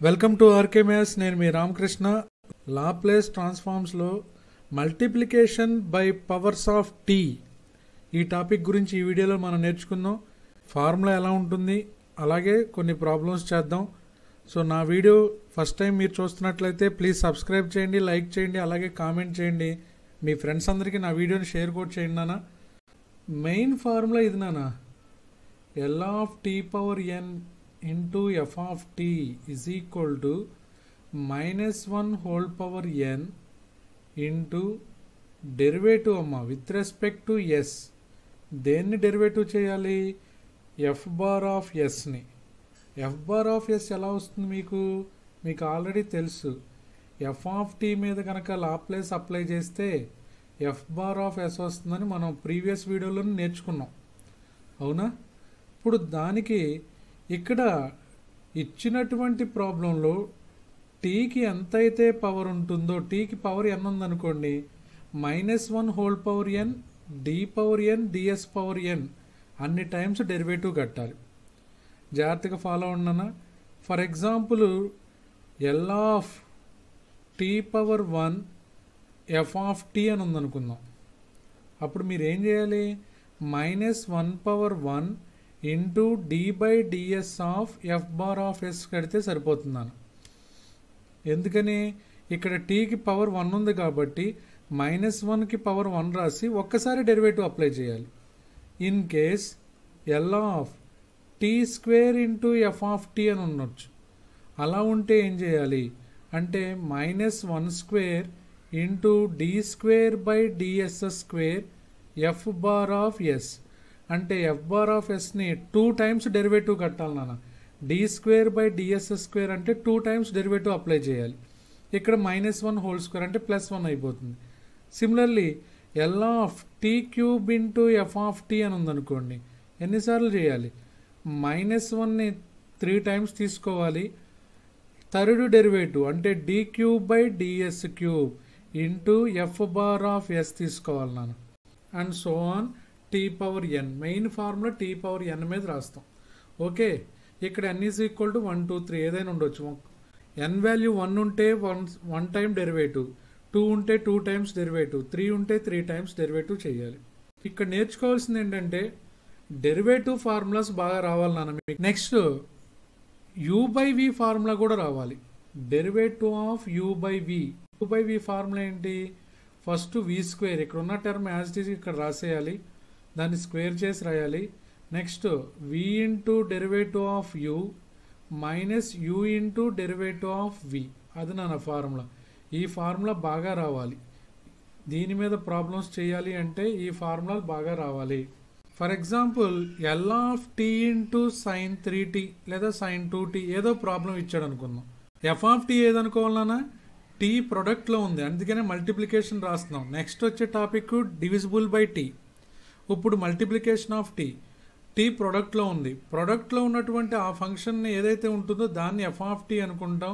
Welcome to RK maths. నేను మీ Ramakrishna. Laplace ట్రాన్స్ఫార్మ్స్లో multiplication by powers of t ఈ టాపిక్ గురించి ఈ వీడియోలో మనం నేర్చుకుందాం. ఫార్ములా ఎలా ఉంటుంది, అలాగే కొన్ని ప్రాబ్లమ్స్ చేద్దాం. సో నా వీడియో ఫస్ట్ టైం మీరు చూస్తున్నట్లయితే ప్లీజ్ సబ్స్క్రైబ్ చేయండి, లైక్ చేయండి, అలాగే కామెంట్ చేయండి. మీ ఫ్రెండ్స్ అందరికీ నా వీడియోని షేర్ కూడా చేయండి నాన్న. మెయిన్ ఫార్ములా ఇది నాన్న, L of t power n into f of t is equal to minus 1 whole power n into derivative అమ్మా with respect to s. దేన్ని డెరివేటివ్ చేయాలి? f bar of s ని. f bar of s ఎలా వస్తుంది మీకు already తెలుసు. f of t మీద కనుక లాప్లేస్ అప్లై చేస్తే f bar of s వస్తుందని మనం ప్రీవియస్ వీడియోలో నేర్చుకున్నాం, అవునా? ఇప్పుడు దానికి ఇక్కడ ఇచ్చినటువంటి ప్రాబ్లంలో టీకి ఎంతైతే పవర్ ఉంటుందో, టీకి పవర్ n ఉందనుకోండి, -1 whole power n d power n ds power n అన్ని టైమ్స్ డెరివేటివ్ కట్టాలి. జాగ్రత్తగా ఫాలో ఉన్నానా? For example L of t power 1 f of t అని ఉందనుకుందాం. అప్పుడు మీరు ఏం చేయాలి? -1 power 1 into D by DS of F bar of S కడితే సరిపోతున్నాను. ఎందుకని? ఇక్కడ టీకి పవర్ 1 ఉంది కాబట్టి -1కి పవర్ 1 రాసి ఒక్కసారి డెరివేటివ్ అప్లై చేయాలి. In case L of tea square into f of t అని ఉండొచ్చు. అలా ఉంటే ఏం చేయాలి అంటే -1 square into d square by ds square f bar of s అంటే ఎఫ్ బార్ ఆఫ్ ఎస్ని 2 టైమ్స్ డెరివేటివ్ కట్టాలి నాన్న. D square by ds square అంటే 2 టైమ్స్ డెరివేటివ్ అప్లై చేయాలి. ఇక్కడ -1 హోల్ స్క్వేర్ అంటే +1 అయిపోతుంది. Similarly L of t cube into f of t అని ఉందనుకోండి, ఎన్నిసార్లు చేయాలి? -1ని 3 టైమ్స్ తీసుకోవాలి. థర్డ్ డెరివేటివ్ అంటే d cube by ds cube into f bar of s తీసుకోవాలి నాన్న. And so on t power n. Main formula t power n మీద రాస్తాం. ఓకే, ఇక్కడ n ఈజ్ ఈక్వల్ టు 1 2 3 ఏదైనా ఉండొచ్చు. ఎన్ వాల్యూ 1 ఉంటే 1 టైం డెరివేటివ్, 2 ఉంటే 2 టైమ్స్ డెరివేటివ్, 3 ఉంటే 3 టైమ్స్ డెరివేటివ్ చేయాలి. ఇక్కడ నేర్చుకోవాల్సింది ఏంటంటే డెరివేటివ్ ఫార్ములాస్ బాగా రావాలి నాన్న మీకు. Next U by we formula కూడా రావాలి. Derivative of you by V. U by we formula ఏంటి? ఫస్ట్ వి స్క్వేర్, ఇక్కడ ఉన్న టర్మ్ యాజ్ ఇట్ ఈజ్ ఇక్కడ రాసేయాలి, దాన్ని స్క్వేర్ చేసి రాయాలి. Next v into derivative of u minus u into derivative of v. అది నా ఫార్ములా. ఈ ఫార్ములా బాగా రావాలి. దీని మీద ప్రాబ్లమ్స్ చేయాలి అంటే ఈ ఫార్ములాలు బాగా రావాలి. For example L of tea into sine 3t లేదా సైన్ 2t ఏదో ప్రాబ్లం ఇచ్చాడు అనుకుందాం. ఎఫ్ ఆఫ్ టీ ఏదనుకోవాలన్నా టీ ప్రొడక్ట్లో ఉంది, అందుకనే మల్టిప్లికేషన్ రాస్తున్నాం. నెక్స్ట్ వచ్చే టాపిక్ డివిజిబుల్ బై టీ. ఇప్పుడు మల్టిప్లికేషన్ ఆఫ్ టీ, టీ ప్రొడక్ట్లో ఉంది. ప్రొడక్ట్లో ఉన్నటువంటి ఆ ఫంక్షన్ని ఏదైతే ఉంటుందో దాన్ని ఎఫ్ ఆఫ్ టీ అనుకుంటాం.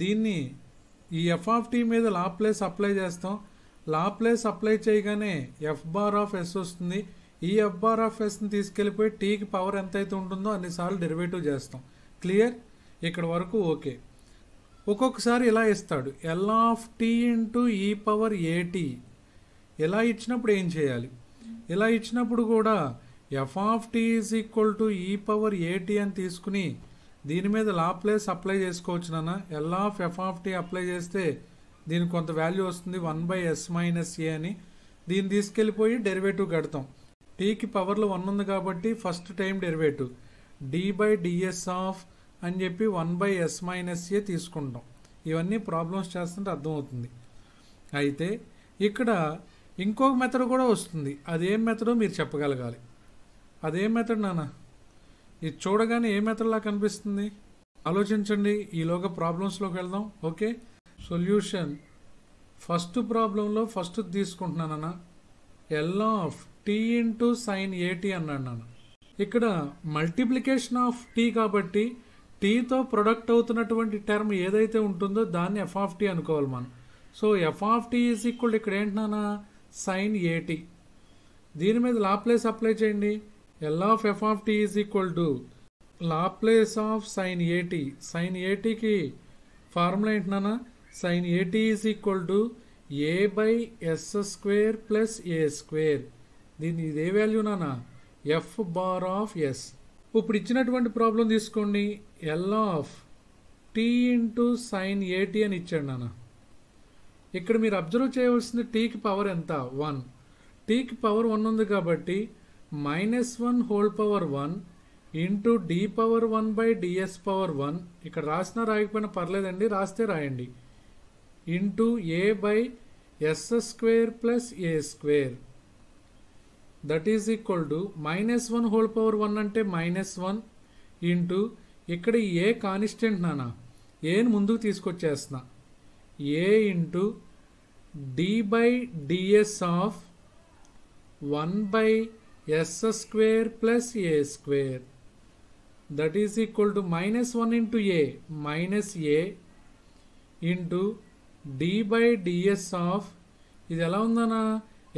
దీన్ని ఈ ఎఫ్ ఆఫ్ టీ మీద లాప్లేస్ అప్లై చేస్తాం. లాప్లేస్ అప్లై చేయగానే ఎఫ్ బార్ ఆఫ్ ఎస్ వస్తుంది. ఈ ఎఫ్ బార్ ఆఫ్ ఎస్ని తీసుకెళ్ళిపోయి టీకి పవర్ ఎంతైతే ఉంటుందో అన్నిసార్లు డెరివేటివ్ చేస్తాం. క్లియర్? ఇక్కడ వరకు ఓకే. ఒక్కొక్కసారి ఇలా ఇస్తాడు, ఎల్ ఆఫ్ టీ ఇంటూ ఈ పవర్ ఏటీ. ఇలా ఇచ్చినప్పుడు ఏం చేయాలి? ఇలా ఇచ్చినప్పుడు కూడా F of tea is equal to ఈ పవర్ ఏటీ అని తీసుకుని దీని మీద లాప్లేస్ అప్లై చేసుకోవచ్చు నాన్న. L of F of T apply చేస్తే దీనికి కొంత వాల్యూ వస్తుంది 1/s - a అని. దీన్ని తీసుకెళ్ళిపోయి డెరివేటివ్ కడతాం. టీకి పవర్లో 1 ఉంది కాబట్టి first time derivative D by DS of అని చెప్పి 1/s - a తీసుకుంటాం. ఇవన్నీ ప్రాబ్లమ్స్ చేస్తుంటే అర్థమవుతుంది. అయితే ఇక్కడ ఇంకొక మెథడ్ కూడా వస్తుంది. అదేం మెథడో మీరు చెప్పగలగాలి. అదేం మెథడ్ నాన్న? ఇది చూడగానే ఏ మెథడ్లా కనిపిస్తుంది? ఆలోచించండి. ఈలోగా ప్రాబ్లమ్స్లోకి వెళ్దాం. Okay, solution. ఫస్ట్ ప్రాబ్లంలో ఫస్ట్ తీసుకుంటున్నానన్న L of tea into sine a t అన్నాడు నాన్న. ఇక్కడ మల్టిప్లికేషన్ ఆఫ్ టీ కాబట్టి టీతో ప్రొడక్ట్ అవుతున్నటువంటి టర్మ్ ఏదైతే ఉంటుందో దాన్ని ఎఫ్ ఆఫ్ టీ అనుకోవాలి మనం. So F of tea is equal ఇక్కడ ఏంటి నాన్న? Sine A T. దీని మీద లాప్లేస్ అప్లై చేయండి. L of F of tea is equal to Laplace of sine A T. Sine ఏటీకి ఫార్ములా ఏంటన్నా, sine A T is equal to A by yes square plus A square. దీని ఇదే వాల్యూ నానా, F bar of yes. ఇప్పుడు ఇచ్చినటువంటి problem తీసుకోండి, L of tea into sine A T అని ఇచ్చాడు నాన్న. ఇక్కడ మీరు అబ్జర్వ్ చేయవలసింది టీకి పవర్ ఎంత, 1. టీకి పవర్ 1 ఉంది కాబట్టి -1 whole power 1 into D power 1 by D S power 1. ఇక్కడ రాసినా రాయకపోయినా పర్లేదండి, రాస్తే రాయండి. Into A by yes square plus A square. That is equal to -1 whole power 1 అంటే -1 ఇంటూ ఇక్కడ ఏ కాన్స్టెంట్ నానా, ఏని ముందుకు తీసుకొచ్చేస్తున్నా, a into D by DS of 1 by yes square plus A square. That is equal to -1 into a minus a into D by DS of, ఇది ఎలా ఉందనా,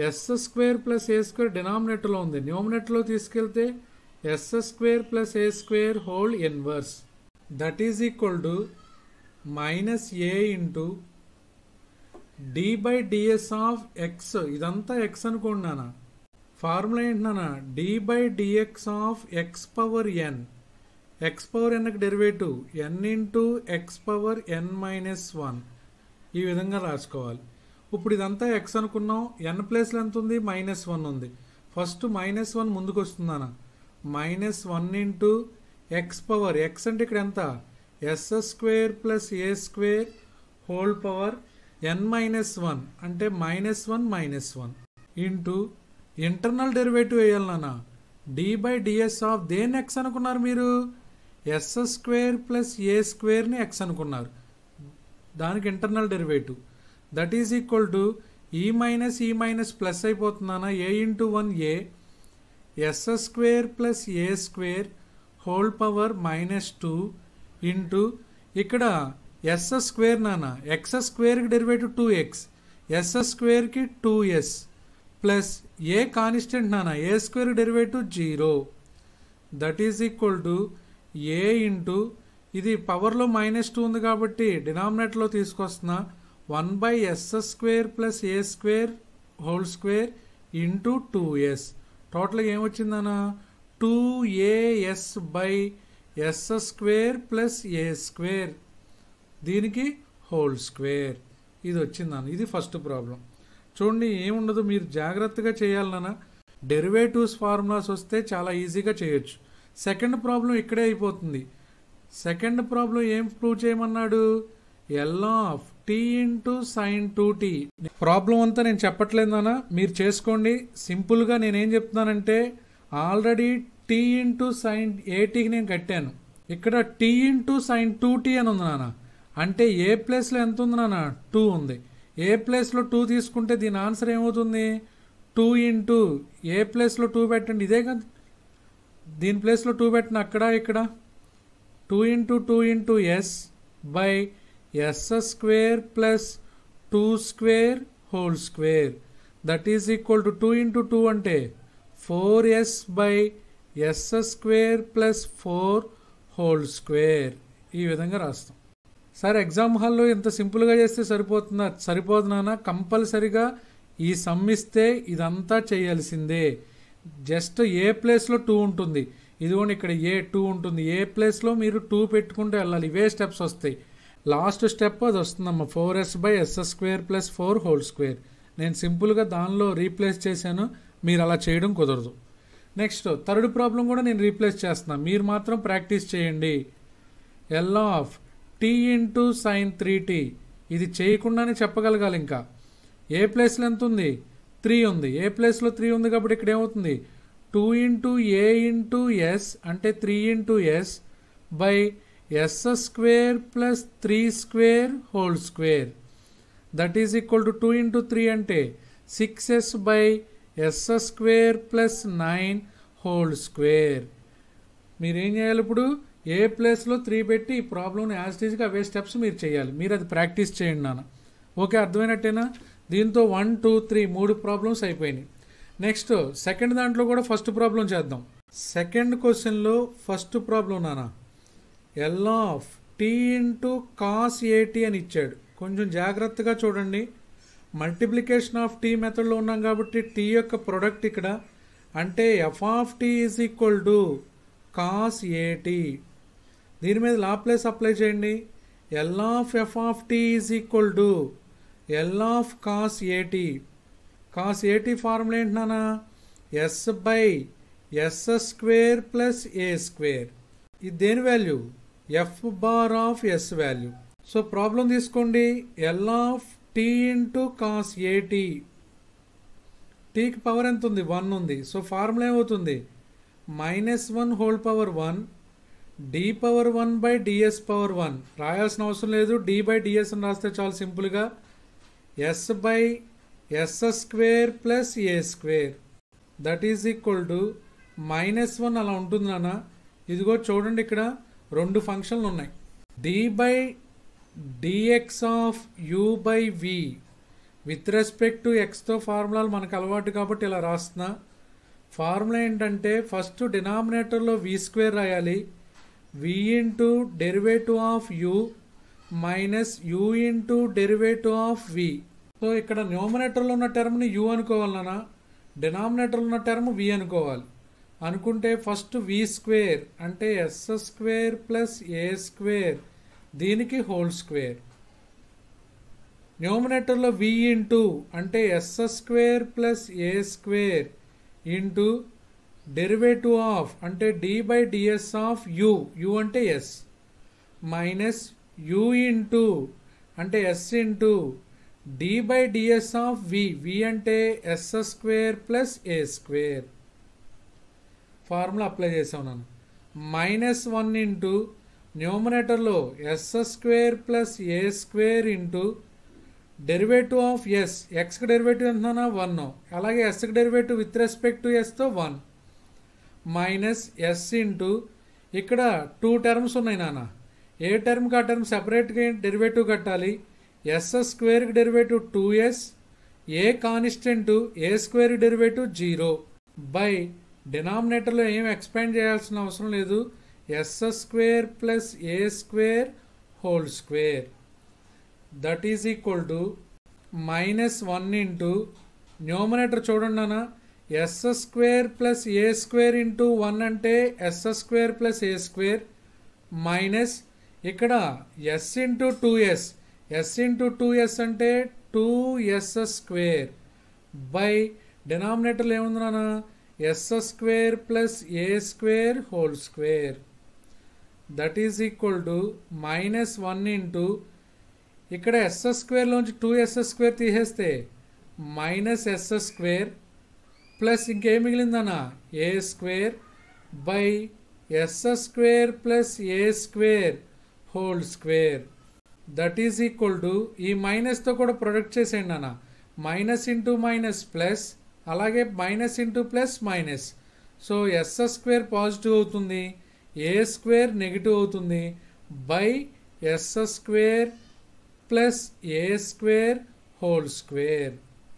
s square plus ఏ square డినామినేటర్లో ఉంది, న్యూమినేటర్లో తీసుకెళ్తే s square plus A square whole inverse. That is equal to minus a into D by DS of x. ఇదంతా x అనుకున్నానా, formula ఏంటన్నా, d by dx of x power n. X power ఎన్కి derivative n into x power n minus 1. ఈ విధంగా రాసుకోవాలి. ఇప్పుడు ఇదంతా X అనుకున్నాం, ఎన్ ప్లేస్లో ఎంత ఉంది, -1 ఉంది. ఫస్ట్ -1 ముందుకు వస్తుందనా, -1 ఇంటూ ఎక్స్ పవర్, ఎక్స్ అంటే ఇక్కడ ఎంత, ఎస్ స్క్వేర్ ప్లస్ ఏ స్క్వేర్ హోల్ పవర్ ఎన్ -1 అంటే -1 ఇంటూ ఇంటర్నల్ డెరివేటివ్ వేయాలి నాన్న, డి బై డిఎస్ ఆఫ్ దేన్ని ఎక్స్ అనుకున్నారు మీరు, ఎస్ స్క్వేర్ ప్లస్ ఏ స్క్వేర్ని ఎక్స్ అనుకున్నారు, దానికి internal derivative. That is equal to ఈ మైనస్ ప్లస్ అయిపోతుందన్నా, a into 1 a s square plus A square whole power -2 into ఇక్కడ ఎస్ స్క్వేర్ నాన్న, ఎక్స్ స్క్వేర్కి డెరివేటివ్ 2x, ఎస్ స్క్వేర్కి 2s ప్లస్ ఏ కాన్స్టెంట్ నాన్న, a square derivative 0. That is equal to a into ఇది పవర్లో -2 ఉంది కాబట్టి డినామినేటర్లో తీసుకొస్తున్నా, 1 by yes square plus A square whole square into 2s. టోటల్గా ఏమొచ్చిందన్నా, 2as by yes square plus A square, దీనికి హోల్ స్క్వేర్. ఇది వచ్చిందన్న. ఇది ఫస్ట్ ప్రాబ్లం. చూడండి ఏముండదు, మీరు జాగ్రత్తగా చేయాలన్నా, డెరివేటివ్స్ ఫార్ములాస్ వస్తే చాలా ఈజీగా చేయొచ్చు. సెకండ్ ప్రాబ్లం ఇక్కడే అయిపోతుంది. సెకండ్ ప్రాబ్లం ఏం ప్రూవ్ చేయమన్నాడు, L of tea into sine 2t. Problem అంతా నేను చెప్పట్లేదన్నా, మీరు చేసుకోండి. సింపుల్గా నేనేం చెప్తున్నానంటే, ఆల్రెడీ టీ ఇంటూ సైన్ ఏటీకి నేను కట్టాను, ఇక్కడ టీ ఇంటూ సైన్ 2t అని ఉంది నాన్న. అంటే ఏ ప్లేస్లో ఎంత ఉంది నాన్న, 2 ఉంది. ఏ ప్లేస్లో 2 తీసుకుంటే దీని ఆన్సర్ ఏమవుతుంది, 2 ఇంటూ ఏ ప్లేస్లో 2 పెట్టండి, ఇదే కదా, దీని ప్లేస్లో 2 పెట్టిన అక్కడ ఇక్కడ 2 into S by yes square plus 2 square whole square. That is equal to 2 into 2 అంటే 4s by yes square plus 4 whole square. ఈ విధంగా రాస్తాం. సార్ ఎగ్జామ్ హాల్లో ఇంత సింపుల్గా చేస్తే సరిపోతుందా, సరిపోతున్నానా, కంపల్సరిగా ఈ సమ్ ఇస్తే ఇదంతా చేయాల్సిందే. జస్ట్ ఏ ప్లేస్లో 2 ఉంటుంది, ఇదిగోండి ఇక్కడ ఏ 2 ఉంటుంది, ఏ ప్లేస్లో మీరు 2 పెట్టుకుంటూ వెళ్ళాలి. ఇవే స్టెప్స్ వస్తాయి. లాస్ట్ స్టెప్ అది వస్తుందమ్మా, 4s by yes square plus 4 whole square. నేను సింపుల్గా దానిలో రీప్లేస్ చేశాను, మీరు అలా చేయడం కుదరదు. నెక్స్ట్ థర్డ్ ప్రాబ్లం కూడా నేను రీప్లేస్ చేస్తున్నాను, మీరు మాత్రం ప్రాక్టీస్ చేయండి. L of tea into sine 3t. ఇది చేయకుండానే చెప్పగలగాలి. ఇంకా ఏ ప్లేస్లో ఎంత ఉంది, 3 ఉంది. ఏ ప్లేస్లో 3 ఉంది కాబట్టి ఇక్కడ ఏమవుతుంది, 2 ఇంటూ ఏ ఇంటూ ఎస్ అంటే 3 into S by yes square plus 3 square whole square. That is equal to 2 into 3 అంటే 6s by yes square plus 9 whole square. మీరేం చేయాలి ఇప్పుడు, ఏ ప్లేస్లో 3 పెట్టి ఈ ప్రాబ్లమ్ని యాజ్ ఈజ్గా అవే స్టెప్స్ మీరు చేయాలి. మీరు అది ప్రాక్టీస్ చేయండి నాన్న. ఓకే, అర్థమైనట్టేనా? దీంతో 1, 2, 3 3 ప్రాబ్లమ్స్ అయిపోయినాయి. నెక్స్ట్ సెకండ్ దాంట్లో కూడా ఫస్ట్ ప్రాబ్లం చేద్దాం. సెకండ్ క్వశ్చన్లో ఫస్ట్ ప్రాబ్లం నానా L of tea into cos A T అని ఇచ్చాడు. కొంచెం జాగ్రత్తగా చూడండి. మల్టిప్లికేషన్ ఆఫ్ టీ మెథడ్లో ఉన్నాం కాబట్టి టీ యొక్క ప్రొడక్ట్ ఇక్కడ అంటే f of tea is equal to cos a t. దీని మీద లాప్లేస్ అప్లై చేయండి. L of F of tea is equal to L of cos a t. Cos a t formula ఏంటి నానా? S by yes square plus A square. ఇది దేని value? F bar of s value. So problem తీసుకోండి. L of tea into cos a t. టీకి power ఎంత ఉంది? 1 ఉంది. So formula ఏమవుతుంది? -1 whole power 1 D power 1 by D S power 1. రాయాల్సిన అవసరం లేదు. డి బై డిఎస్ అని రాస్తే చాలా సింపుల్గా S by yes square plus A square that is equal to -1 అలా ఉంటుంది నాన్న. ఇదిగో చూడండి, ఇక్కడ 2 ఫంక్షన్లు ఉన్నాయి. D by dx of you by v with respect to ఎక్స్తో ఫార్ములాలు మనకు అలవాటు కాబట్టి ఇలా రాస్తున్నా. ఫార్ములా ఏంటంటే ఫస్ట్ డినామినేటర్లో వి స్క్వేర్ రాయాలి. V into derivative of u minus u into derivative of v. So ఇక్కడ న్యూమరేటర్లో ఉన్న టర్మ్ని యూ అనుకోవాలన్నా, డినామినేటర్లో ఉన్న టర్మ్ వి అనుకోవాలి. అనుకుంటే ఫస్ట్ వి స్క్వేర్ అంటే ఎస్ స్క్వేర్ ప్లస్ ఏ స్క్వేర్ దీనికి హోల్ స్క్వేర్. న్యూమరేటర్లో వి ఇంటూ అంటే s square plus A square into derivative of అంటే d by DS of u, u అంటే ఎస్, మైనస్ యూ ఇంటూ అంటే s into D by DS of v, v అంటే s square plus ఏ square. Formula apply చేసాం నన్ను. -1 into న్యూమరేటర్లో s square plus A square into derivative of yes, ఎక్స్కి derivative ఎంతనా 1, అలాగే ఎస్కి డెరివేటివ్ విత్ రెస్పెక్ట్ టు ఎస్తో 1 మైనస్ ఎస్ ఇంటూ ఇక్కడ 2 టర్మ్స్ ఉన్నాయి నాన్న. ఏ టర్మ్కి ఆ టర్మ్ సెపరేట్గా డెరివేటివ్ కట్టాలి. ఎస్ స్క్వేర్కి derivative 2s, a constant a square derivative 0 by డినామినేటర్లో ఏం ఎక్స్పాండ్ చేయాల్సిన అవసరం లేదు. S square plus A square whole square that is equal to -1 into numerator చూడండి అన్న, ఎస్ స్క్వేర్ ప్లస్ ఏ స్క్వేర్ ఇంటూ 1 అంటే ఎస్ స్క్వేర్ ప్లస్ ఏ square minus ఇక్కడ s into 2s, s into 2s అంటే 2s స్క్వేర్ బై డినామినేటర్లో ఏముంది నాన్న? S square plus A square whole square that is equal to -1 into ఇక్కడ s స్క్వేర్లోంచి 2s square తీసేస్తే minus s square plus ఇంకేం మిగిలిందన్నా a square by yes square plus A square whole square that is equal to ఈ మైనస్తో కూడా product చేసేయండి అన్న. మైనస్ ఇంటూ మైనస్ ప్లస్, అలాగే minus into plus minus. So s square positive అవుతుంది, a square negative అవుతుంది by yes square plus A square whole square.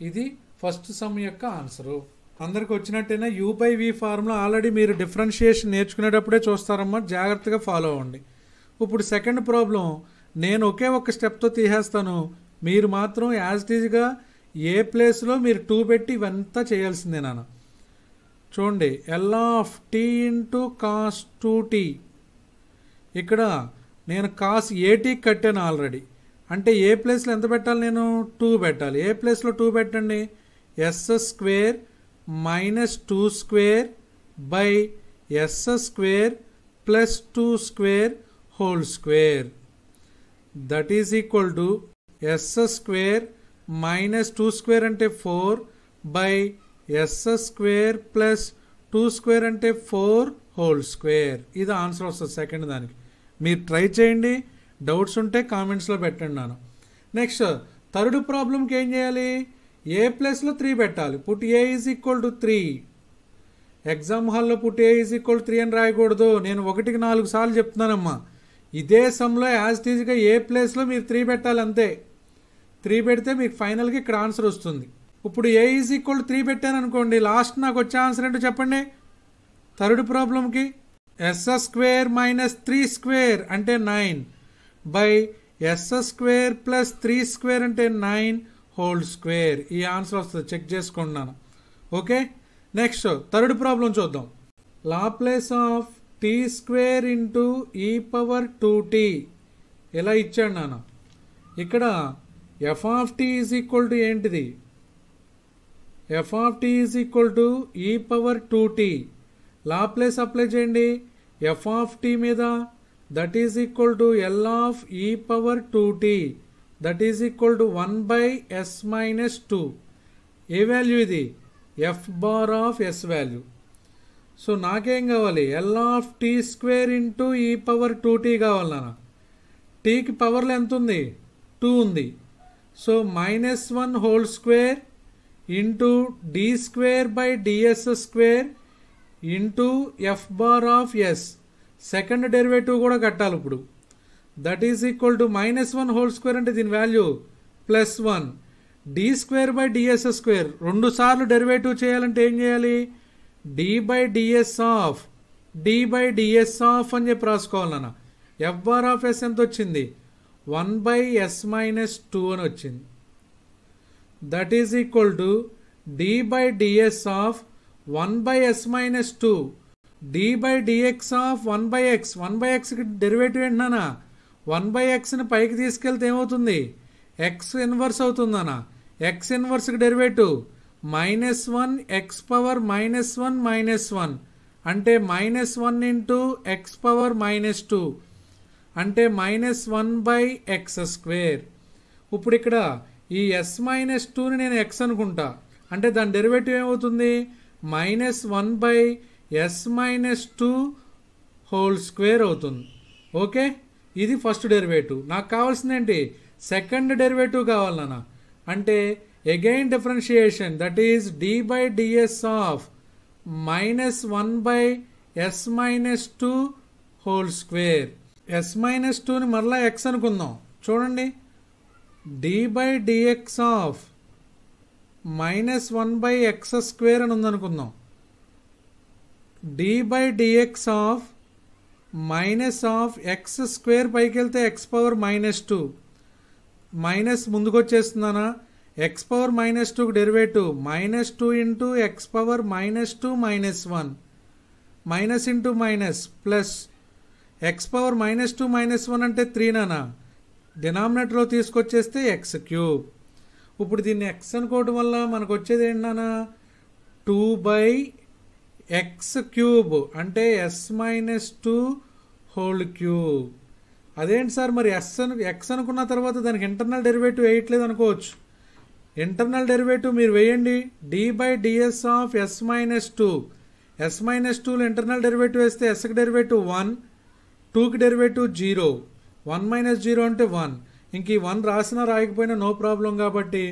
ఇది first sum యొక్క ఆన్సరు. అందరికి వచ్చినట్టేనా? U by we formula already మీరు differentiation నేర్చుకునేటప్పుడే చూస్తారమ్మా, జాగ్రత్తగా ఫాలో అవ్వండి. ఇప్పుడు సెకండ్ ప్రాబ్లం నేను ఒకే ఒక స్టెప్తో తీసేస్తాను, మీరు మాత్రం యాజ్ ఇట్ ఈజ్గా ఏ ప్లేస్లో మీరు 2 పెట్టి ఇవంతా చేయాల్సిందే నాన్న. చూడండి, L of tea into cos 2t. ఇక్కడ నేను కాస్ ఏటీకి కట్టాను ఆల్రెడీ, అంటే ఏ ప్లేస్లో ఎంత పెట్టాలి? నేను 2 పెట్టాలి. ఏ ప్లేస్లో 2 పెట్టండి? S square minus 2 square by yes square plus 2 square whole square that is equal to S square minus 2 square అంటే 4 by yes square plus 2 square అంటే 4 హోల్ స్క్వేర్. ఇది ఆన్సర్ వస్తుంది సెకండ్ దానికి. మీరు ట్రై చేయండి, డౌట్స్ ఉంటే కామెంట్స్లో పెట్టండి నాన్న. నెక్స్ట్ థర్డ్ ప్రాబ్లంకి ఏం చేయాలి? ఏ ప్లేస్లో 3 పెట్టాలి. Put a is equal to 3. Exam హాల్లో పుట్ ఏ ఈజ్ ఈక్వల్ 3 అని రాయకూడదు. నేను 1కి 4 సార్లు చెప్తున్నానమ్మా. ఇదే సమ్లో యాజ్ టీజ్గా ఏ ప్లేస్లో మీరు 3 పెట్టాలి అంతే. 3 పెడితే మీకు ఫైనల్గా ఇక్కడ ఆన్సర్ వస్తుంది. ఇప్పుడు ఏ ఈజ్ ఈక్వల్ 3 పెట్టాను అనుకోండి, లాస్ట్ నాకు వచ్చే ఆన్సర్ ఏంటో చెప్పండి. థర్డ్ ప్రాబ్లంకి ఎస్ స్క్వేర్ మైనస్ 3 స్క్వేర్ అంటే 9 by yes square plus 3 square అంటే 9 హోల్ స్క్వేర్. ఈ ఆన్సర్ వస్తుంది, చెక్ చేసుకున్నాను. ఓకే, నెక్స్ట్ థర్డ్ ప్రాబ్లం చూద్దాం. Laplace of tea square into ఈ పవర్ 2t ఇలా ఇచ్చాడు నాన్న. ఇక్కడ f of tea is equal to ఏంటిది? F of tea is equal to ఈ పవర్ 2t. లాప్లేస్ అప్లై చేయండి ఎఫ్ ఆఫ్ టీ మీద, that is equal to L of e power 2t that is equal to 1 by yes minus 2. A value ఇది? F bar of s value. So నాకేం కావాలి? L of tea square into ఈ power 2t కావాలి నాన్న. టీకి పవర్లో ఎంత ఉంది? 2 ఉంది. So -1 whole square into d square by ds square into f bar of s. Second derivative కూడా కట్టాలి ఇప్పుడు. That is equal to -1 whole square అంటే దీని value +1 d square by ds square. 2 సార్లు డెరివేటివ్ చేయాలంటే ఏం చేయాలి? డి బై డిఎస్ ఆఫ్ అని చెప్పి రాసుకోవాలి నాన్న. ఎఫ్ బార్ ఆఫ్ ఎస్ ఎంత వచ్చింది? 1 బై ఎస్ మైనస్ 2 అని వచ్చింది. That is equal to d by DS of 1 by yes minus 2 d by dx of 1 by x. 1 by ఎక్స్కి డెరివేటివ్ ఏంటన్నా? 1 బై ఎక్స్ని పైకి తీసుకెళ్తే ఏమవుతుంది? ఎక్స్ ఇన్వర్స్ అవుతుందన్నా. ఎక్స్ ఇన్వర్స్కి డెరివేటివ్ -1 ఎక్స్ పవర్ -1 అంటే -1 ఇంటూ ఎక్స్ పవర్ -2 అంటే -1 బై ఎక్స్ స్క్వేర్. ఇప్పుడు ఇక్కడ ఈ ఎస్ మైనస్ 2ని నేను ఎక్స్ అనుకుంటా, అంటే దాని డెరివేటివ్ ఏమవుతుంది? -1 by yes minus 2 whole square అవుతుంది. ఓకే, ఇది ఫస్ట్ డెరివేటివ్. నాకు కావాల్సింది ఏంటి? సెకండ్ డెరివేటివ్ కావాలన్నా. అంటే again differentiation, that is D by DS of -1 by yes minus 2 whole square. S minus 2ని మరలా ఎక్స్ అనుకుందాం. చూడండి, D by dx of -1 by X square అని ఉందనుకుందాం. D by dx of minus of X square పైకి వెళ్తే X power -2 minus ముందుకు వచ్చేస్తుందనా? X power -2కి derivative -2 into x power -2 -1 minus into minus plus X power -2 -1 అంటే 3 నానా. డినామినేటర్లో తీసుకొచ్చేస్తే ఎక్స్ క్యూబ్. ఇప్పుడు దీన్ని ఎక్స్ అనుకోవడం వల్ల మనకు వచ్చేది ఏంటన్నా? 2 బై ఎక్స్ క్యూబ్ అంటే ఎస్ మైనస్ 2 హోల్ క్యూబ్. అదేంటి సార్ మరి ఎక్స్ అనుకున్న తర్వాత దానికి ఇంటర్నల్ డెరివేటివ్ వేయట్లేదు అనుకోవచ్చు. ఇంటర్నల్ డెరివేటివ్ మీరు వేయండి. D by DS of S minus 2. S minus 2లో ఇంటర్నల్ డెరివేటివ్ వేస్తే ఎస్కి డెరివేటివ్ 1, 2కి డెరివేటివ్ 0, 1 మైనస్ 0 అంటే 1. ఇంక ఈ 1 రాసినా రాయకపోయినా నో ప్రాబ్లం కాబట్టి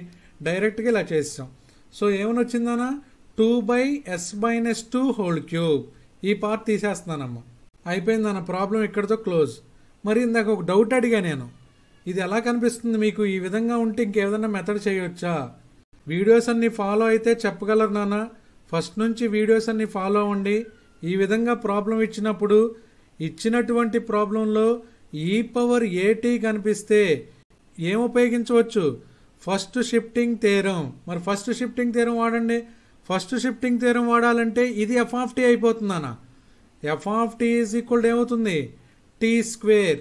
డైరెక్ట్గా ఇలా చేసాం. సో ఏమని వచ్చిందన్నా? 2 by yes minus 2 whole cube. ఈ పార్ట్ తీసేస్తున్నానమ్మా. అయిపోయిందన్న ప్రాబ్లం ఇక్కడితో క్లోజ్. మరి ఇందాక ఒక డౌట్ అడిగా నేను, ఇది ఎలా కనిపిస్తుంది మీకు? ఈ విధంగా ఉంటే ఇంకేదన్నా మెథడ్ చేయొచ్చా? వీడియోస్ అన్ని ఫాలో అయితే చెప్పగలరు నాన్న. ఫస్ట్ నుంచి వీడియోస్ అన్ని ఫాలో అవ్వండి. ఈ విధంగా ప్రాబ్లం ఇచ్చినప్పుడు ఇచ్చినటువంటి ప్రాబ్లంలో ఈ పవర్ ఏటీ కనిపిస్తే ఏం ఉపయోగించవచ్చు? First shifting theorem. మరి ఫస్ట్ షిఫ్టింగ్ థీరం వాడండి. ఫస్ట్ షిఫ్టింగ్ థీరం వాడాలంటే ఇది ఎఫ్ ఆఫ్ టీ అయిపోతుందన్న. F of tea is equal to ఏమవుతుంది? T square.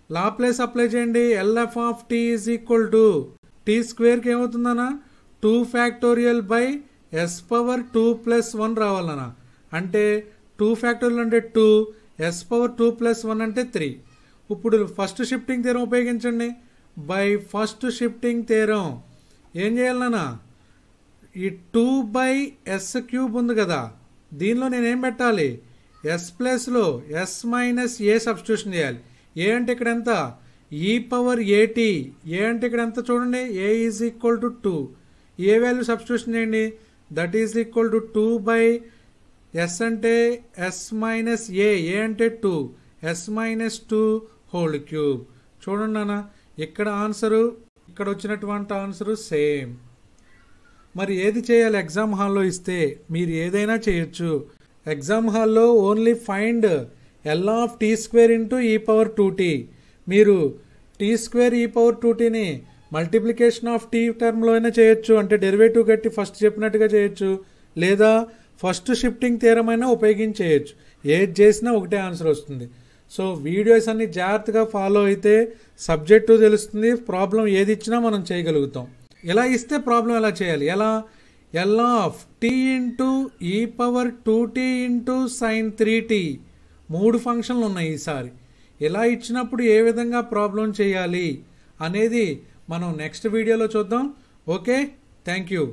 లాప్లేస్ అప్లై చేయండి. LF of tea is equal to t స్క్వేర్కి ఏమవుతుందన్న? 2 factorial by s power 2 plus 1 రావాలన్న. అంటే 2 ఫ్యాక్టోరియల్ అంటే 2, ఎస్ పవర్ 2 ప్లస్ 1 అంటే 3. ఇప్పుడు ఫస్ట్ షిఫ్టింగ్ థీరం ఉపయోగించండి. బై ఫస్ట్ షిఫ్టింగ్ థీరం ఏం చేయాలన్నా? ఈ 2 బై ఎస్ క్యూబ్ ఉంది కదా, దీనిలో నేనేం పెట్టాలి? ఎస్ ప్లస్లో ఎస్ మైనస్ ఏ సబ్స్టిట్యూషన్ చేయాలి. ఏ అంటే ఇక్కడ ఎంత? ఈ పవర్ ఏటీ. ఏ అంటే ఇక్కడ ఎంత చూడండి? A is equal to 2. A value substitution చేయండి. That is equal to 2 by s అంటే ఎస్ మైనస్ ఏ. ఏ అంటే 2, ఎస్ మైనస్ 2 హోల్ క్యూబ్. చూడండి అన్న, ఇక్కడ ఆన్సరు ఇక్కడ వచ్చినటువంటి ఆన్సరు సేమ్. మరి ఏది చేయాలి? ఎగ్జామ్ హాల్లో ఇస్తే మీరు ఏదైనా చేయొచ్చు. ఎగ్జామ్ హాల్లో only find L of tea square into ఈ పవర్ 2t. మీరు టీ స్క్వేర్ ఈ పవర్ 2tని మల్టిప్లికేషన్ ఆఫ్ టీ టర్మ్లో అయినా చేయొచ్చు, అంటే డెరివేటివ్ కట్టి ఫస్ట్ చెప్పినట్టుగా చేయొచ్చు, లేదా ఫస్ట్ షిఫ్టింగ్ థియరం అయినా ఉపయోగించి చేయొచ్చు. ఏది చేసినా ఒకటే ఆన్సర్ వస్తుంది. సో వీడియోస్ అన్ని జాగ్రత్తగా ఫాలో అయితే సబ్జెక్టు తెలుస్తుంది, ప్రాబ్లం ఏది ఇచ్చినా మనం చేయగలుగుతాం. ఇలా ఇస్తే ప్రాబ్లం ఎలా చేయాలి, ఎలా ఎల్ ఆఫ్ టీ ఇంటూ ఈ power 2t into sine 3t 3 ఫంక్షన్లు ఉన్నాయి ఈసారి. ఇలా ఇచ్చినప్పుడు ఏ విధంగా ప్రాబ్లం చేయాలి అనేది మనం నెక్స్ట్ వీడియోలో చూద్దాం. Okay, thank you.